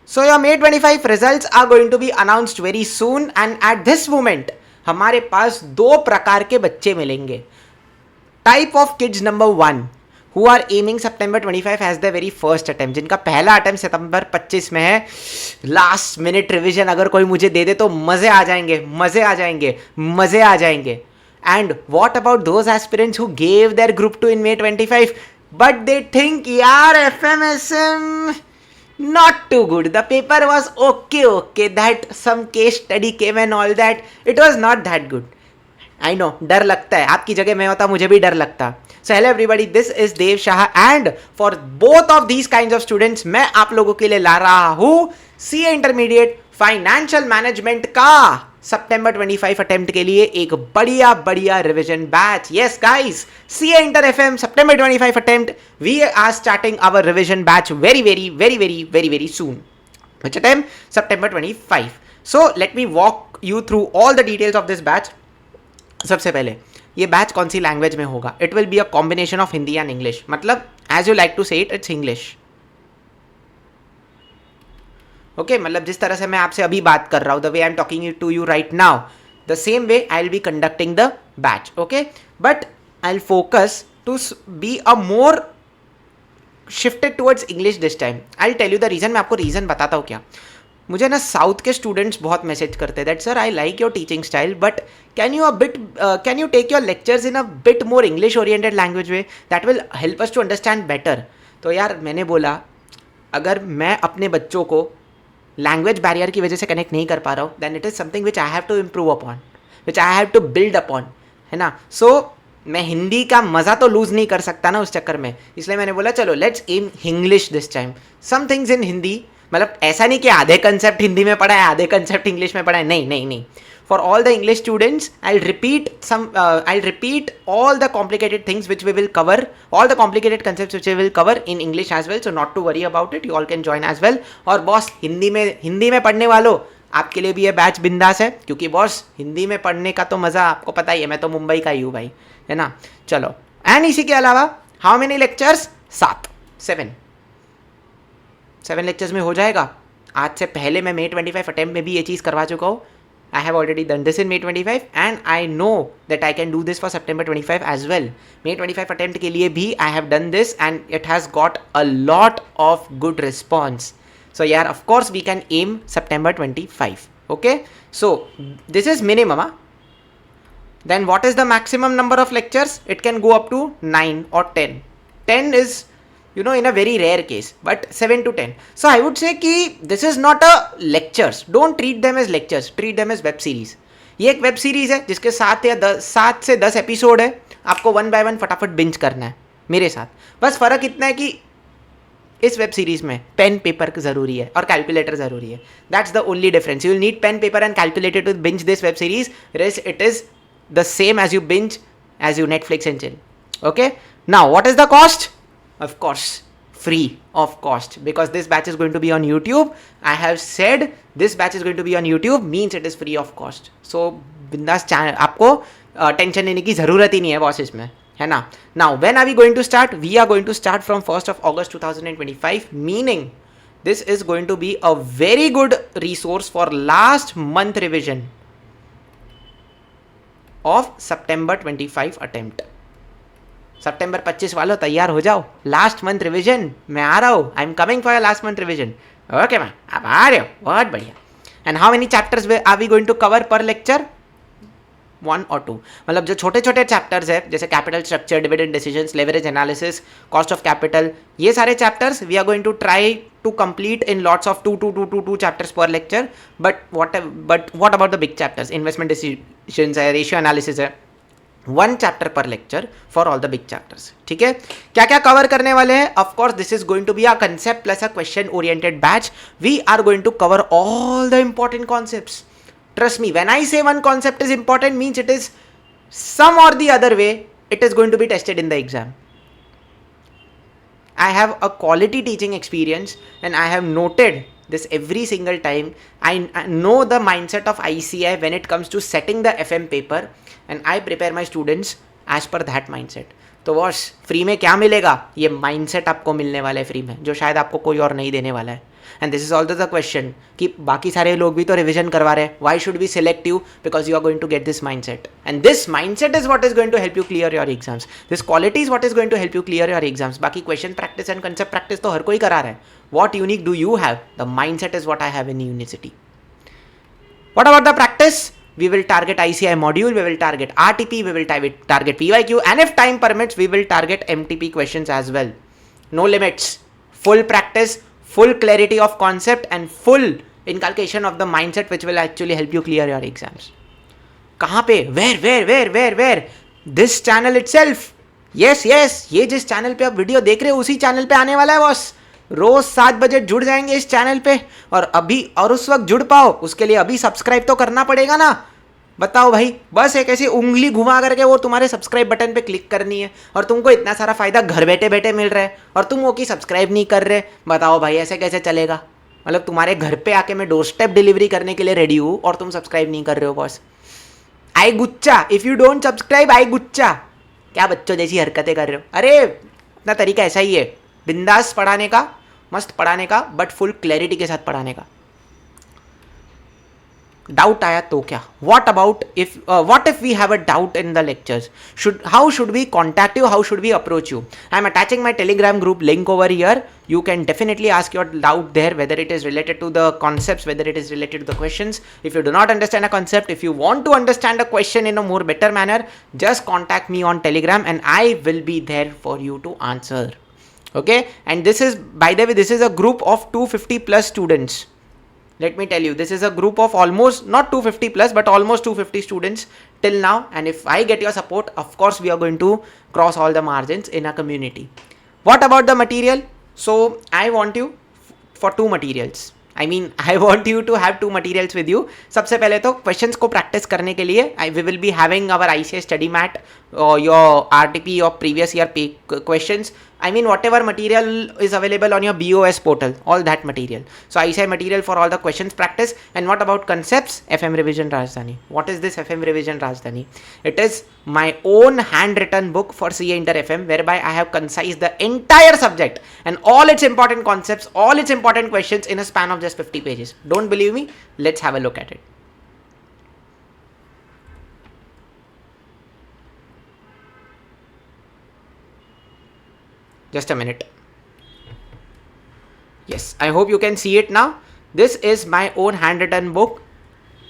So your May 25 results are going to be announced very soon and at this moment हमारे पास दो प्रकार के बच्चे मिलेंगे. Type of kids number 1 who are aiming September 25 as their very first attempt, जिनका पहला attempt सितंबर 25 में है. लास्ट मिनट रिविजन अगर कोई मुझे दे दे तो मजे आ जाएंगे, मजे आ जाएंगे, मजे आ जाएंगे. And what about those aspirants who gave their group 2 in May 25 but they think yaar FMSM not too good, the paper was okay, that some case study came and all that, it was not that good. I know, डर लगता है. आपकी जगह मैं होता मुझे भी डर लगता. So hello everybody, this is Dev Shah and for both of these kinds of students मैं आप लोगों के लिए ला रहा हूँ CA इंटरमीडिएट फाइनेंशियल मैनेजमेंट का September 25 अटेम्प्ट के लिए एक बढ़िया बढ़िया revision batch. Yes guys, CA Inter FM September 25 attempt, we are starting our revision batch very soon. Which attempt? September 25. So let me walk you through all the details of this batch. सबसे पहले ये batch कौन सी language में होगा? It will be a combination of Hindi and English. मतलब as you like to से it's English. Okay, मतलब जिस तरह से मैं आपसे अभी बात कर रहा हूं, the way I am talking to you right now, the same way I will be conducting the batch. Okay, but I will focus to be a more shifted towards English this time. I will tell you the reason. मैं आपको reason बताता हूँ क्या. मुझे ना south के students बहुत message करते हैं that sir I like your teaching style but can you take your lectures in a bit more English oriented language way that will help us to understand better. तो यार मैंने बोला अगर मैं अपने बच्चों को लैंग्वेज बैरियर की वजह से कनेक्ट नहीं कर पा रहा हूँ then it is something which I have to improve upon, which I have to build upon, है ना. सो मैं हिंदी का मज़ा तो लूज़ नहीं कर सकता ना उस चक्कर में, इसलिए मैंने बोला चलो let's um English this time. Some things in Hindi, मतलब ऐसा नहीं कि आधे कंसेप्ट हिंदी में पढ़ा है आधे कंसेप्ट इंग्लिश में पढ़ा है, नहीं. For all the English students I repeat all the complicated things which we will cover, all the complicated concepts which we will cover in English as well. So not to worry about it, you all can join as well. और boss Hindi में पढ़ने वालों आपके लिए भी ये batch बिंदास है, क्योंकि बॉस हिंदी में पढ़ने का तो मज़ा आपको पता ही है, मैं तो मुंबई का ही हूँ भाई, है ना. चलो, एंड इसी के अलावा हाउ मेनी लेक्चर्स? 7 लेक्चर्स में हो जाएगा. आज से पहले मैं May 25 अटेम्प्ट में भी ये चीज़ करवा चुका हूँ. I have already done this in May 25 and I know that I can do this for September 25 as well. May 25 attempt के लिए भी I have done this and it has got a lot of good response. So यार of course we can aim September 25. Okay, so this is minimum. Then what is the maximum number of lectures? It can go up to 9 or 10. 10 is, you know, in a very rare case, but 7 to 10. So I would say कि this is not a lectures. Don't treat them as lectures. Treat them as web series. ये एक web series है जिसके 7 से 10 episode है. आपको 1 by 1 फटाफट binge करना है मेरे साथ. बस फ़र्क इतना है कि इस वेब सीरीज में पेन पेपर ज़रूरी है और कैलकुलेटर ज़रूरी है. That's the only difference. You will need pen paper and calculator to binge this web series. Rest it is the same as you binge, as you Netflix and chill. Okay, now what is the cost? Of course free of cost, because this batch is going to be on YouTube. I have said this batch is going to be on YouTube means it is free of cost. So बिंदास channel, आपको tension लेने की ज़रूरत ही नहीं है boss इसमें, है ना. Now when are we going to start? We are going to start from 1st of August 2025, meaning this is going to be a very good resource for last month revision of September 25 attempt. September 25 वालों तैयार हो जाओ, last month revision मैं आ रहा हूँ. I am coming for last month revision. Okay ma'am, आप आ रहे हो, बहुत बढ़िया. And how many chapters are we going to cover पर लेक्चर? 1 or 2. मतलब जो छोटे छोटे चैप्टर्स है जैसे capital structure, dividend decisions, leverage analysis, cost of capital, ये सारे chapters we are going to try to complete in lots of 2 chapters पर lecture. But what about the big chapters? Investment decisions है, ratio analysis है. 1 chapter पर lecture for all the big chapters. ठीक है, क्या क्या कवर करने वाले हैं? Of course this is going to be a concept plus a question oriented batch. We are going to cover all the important concepts. Trust me, when I say one concept is important means it is some or the other way it is going to be tested in the exam. I have a quality teaching experience and I have noted this every single time. I know the mindset of ICI when it comes to setting the FM paper and I prepare my students as per that mindset. तो boss free में क्या मिलेगा? ये mindset आपको मिलने वाला है free में, जो शायद आपको कोई और नहीं देने वाला है. And this is also the question कि बाकी सारे लोग भी तो रिविजन करवा रहे हैं, why should we select you? Because you are going to get this mindset, and this mindset is what is going to help you clear your exams. This quality is what is going to help you clear your exams. बाकी question practice and concept practice तो हर कोई करा रहा है. What unique do you have? The mindset is what I have in university. What about the practice? We will target ICI module, we will target RTP, we will target PYQ, and if time permits, we will target MTP questions as well. No limits. Full practice, full clarity of concept, and full inculcation of the mindset which will actually help you clear your exams. कहाँ पे? Where? This channel itself. Yes, ये जिस channel पे आप video देख रहे हो उसी चैनल पे आने वाला है बॉस. रोज 7 बजे जुड़ जाएंगे इस चैनल पे, और उस वक्त जुड़ पाओ उसके लिए अभी सब्सक्राइब तो करना पड़ेगा ना. बताओ भाई, बस एक ऐसी उंगली घुमा करके वो तुम्हारे सब्सक्राइब बटन पे क्लिक करनी है और तुमको इतना सारा फायदा घर बैठे बैठे मिल रहा है और तुम वो की सब्सक्राइब नहीं कर रहे. बताओ भाई ऐसे कैसे चलेगा? मतलब तुम्हारे घर पे आके मैं डोर स्टेप डिलीवरी करने के लिए रेडी हूँ और तुम सब्सक्राइब नहीं कर रहे हो boss. I gotcha, if you don't subscribe I gotcha. क्या बच्चों जैसी हरकतें कर रहे हो? अरे अपना तरीका ऐसा ही है, बिंदास पढ़ाने का, मस्त पढ़ाने का, बट फुल क्लैरिटी के साथ पढ़ाने का. डाउट आया तो क्या? What about if what if we have a doubt in the lectures? How should we contact you? How should we approach you? I am attaching my Telegram group link over here. You can definitely ask your doubt there, whether it is related to the concepts, whether it is related to the questions. If you do not understand a concept, if you want to understand a question in a more better manner, just contact me on Telegram and I will be there for you to answer. Okay, and this is, by the way, this is a group of 250 plus students. Let me tell you, this is a group of almost not 250 plus but almost 250 students till now, and if I get your support, of course we are going to cross all the margins in our community. What about the material? So I want you for 2 materials. I mean, I want you to have 2 materials with you. सबसे पहले तो questions को practice करने के लिए we will be having our ICI study mat, your RTP or previous year questions. I mean, whatever material is available on your BOS portal, all that material. So ICI material for all the questions practice. And what about concepts? FM Revision Rajdhani. What is this FM Revision Rajdhani? It is my own handwritten book for CA Inter FM, whereby I have concised the entire subject and all its important concepts, all its important questions in a span of just 50 pages. Don't believe me? Let's have a look at it. Just a minute. Yes, I hope you can see it now. This is my own handwritten book.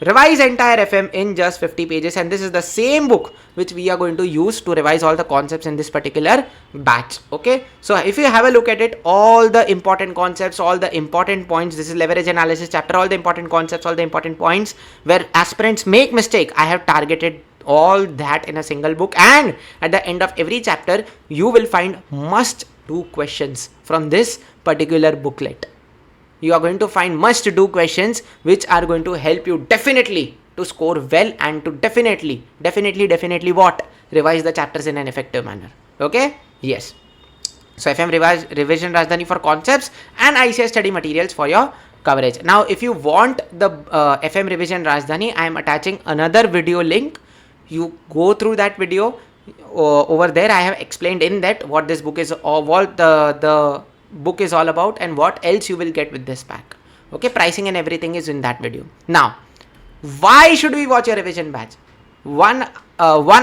Revise entire FM in just 50 pages, and this is the same book which we are going to use to revise all the concepts in this particular batch. Okay, so if you have a look at it, all the important concepts, all the important points, this is leverage analysis chapter, all the important concepts, all the important points where aspirants make mistake, I have targeted all that in a single book. And at the end of every chapter you will find must do questions from this particular booklet. You are going to find must do questions which are going to help you definitely to score well and to definitely what? Revise the chapters in an effective manner. Okay? Yes. So FM Revision Rajdhani for concepts and ICI study materials for your coverage. Now if you want the FM Revision Rajdhani, I am attaching another video link. You go through that video. Over there I have explained in that what this book is, or what the book is all about, and what else you will get with this pack. Okay, pricing and everything is in that video. Now, why should we watch a revision batch? One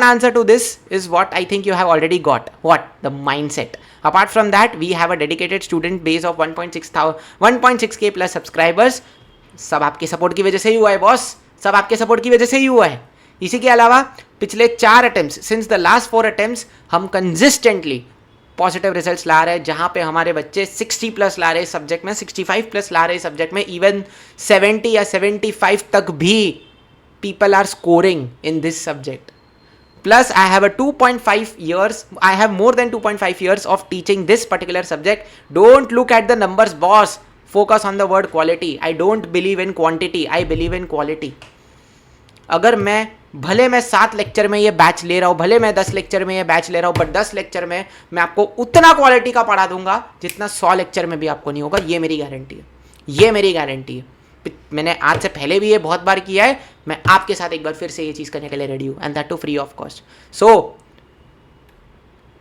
answer to this is what I think you have already got. What? The mindset. Apart from that, we have a dedicated student base of 1.6k plus subscribers. सब आपके support की वजह से ही हुआ है boss, सब आपके support की वजह से ही हुआ है. इसी के अलावा पिछले 4 attempts, since the last 4 attempts, हम कंसिस्टेंटली पॉजिटिव रिजल्ट्स ला रहे हैं, जहाँ पे हमारे बच्चे 60 प्लस ला रहे हैं सब्जेक्ट में, 65 प्लस ला रहे हैं सब्जेक्ट में, इवन 70 या 75 तक भी people are scoring in this subject. Plus I have a 2.5 years, I have more than 2.5 years of teaching this particular subject. Don't look at the numbers boss, focus on the word quality. I don't believe in quantity, I believe in quality. अगर भले मैं 7 lecture में ये batch ले रहा हूँ, भले मैं 10 लेक्चर में ये बैच ले रहा हूँ, बट 10 लेक्चर में मैं आपको उतना क्वालिटी का पढ़ा दूंगा जितना 100 लेक्चर में भी आपको नहीं होगा. ये मेरी गारंटी है, ये मेरी गारंटी है. मैंने आज से पहले भी ये बहुत बार किया है, मैं आपके साथ एक बार फिर से ये चीज़ करने के लिए रेडी हूँ, and that too free of cost. So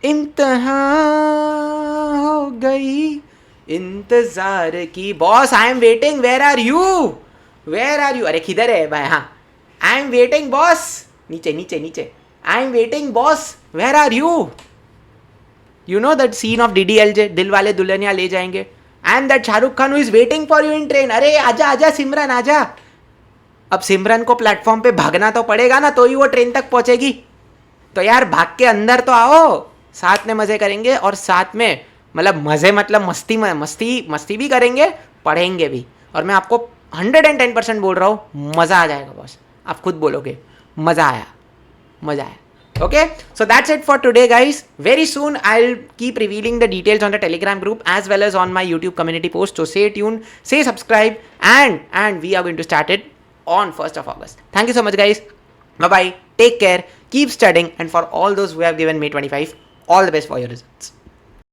इम्तिहान हो गई इंतजार की boss, I am waiting, where are you, where are you, अरे किधर है भाई, हाँ, आई एम वेटिंग बॉस, नीचे नीचे नीचे, I am waiting boss, where are you. You know that scene of DDLJ, दिल वाले दुल्हनिया ले जाएंगे, and that Shahrukh Khan who is waiting for you in train. अरे आजा आजा सिमरन आजा. अब सिमरन को प्लेटफॉर्म पे भागना तो पड़ेगा ना, तो ही वो ट्रेन तक पहुंचेगी. तो यार भाग के अंदर तो आओ, साथ में मजे करेंगे, और साथ में मतलब मजे मतलब मस्ती में मस्ती भी करेंगे, पढ़ेंगे भी. और मैं आपको 110% बोल रहा हूँ, मज़ा आ जाएगा बॉस. आप खुद बोलोगे मज़ा आया, मज़ा आया. Okay, so that's it for today, guys. Very soon I'll keep revealing the details on the Telegram group as well as on my YouTube community post. So stay tuned, say subscribe, and we are going to start it on 1st of August. Thank you so much, guys. Bye bye. Take care. Keep studying, and for all those who have given May 25, all the best for your results.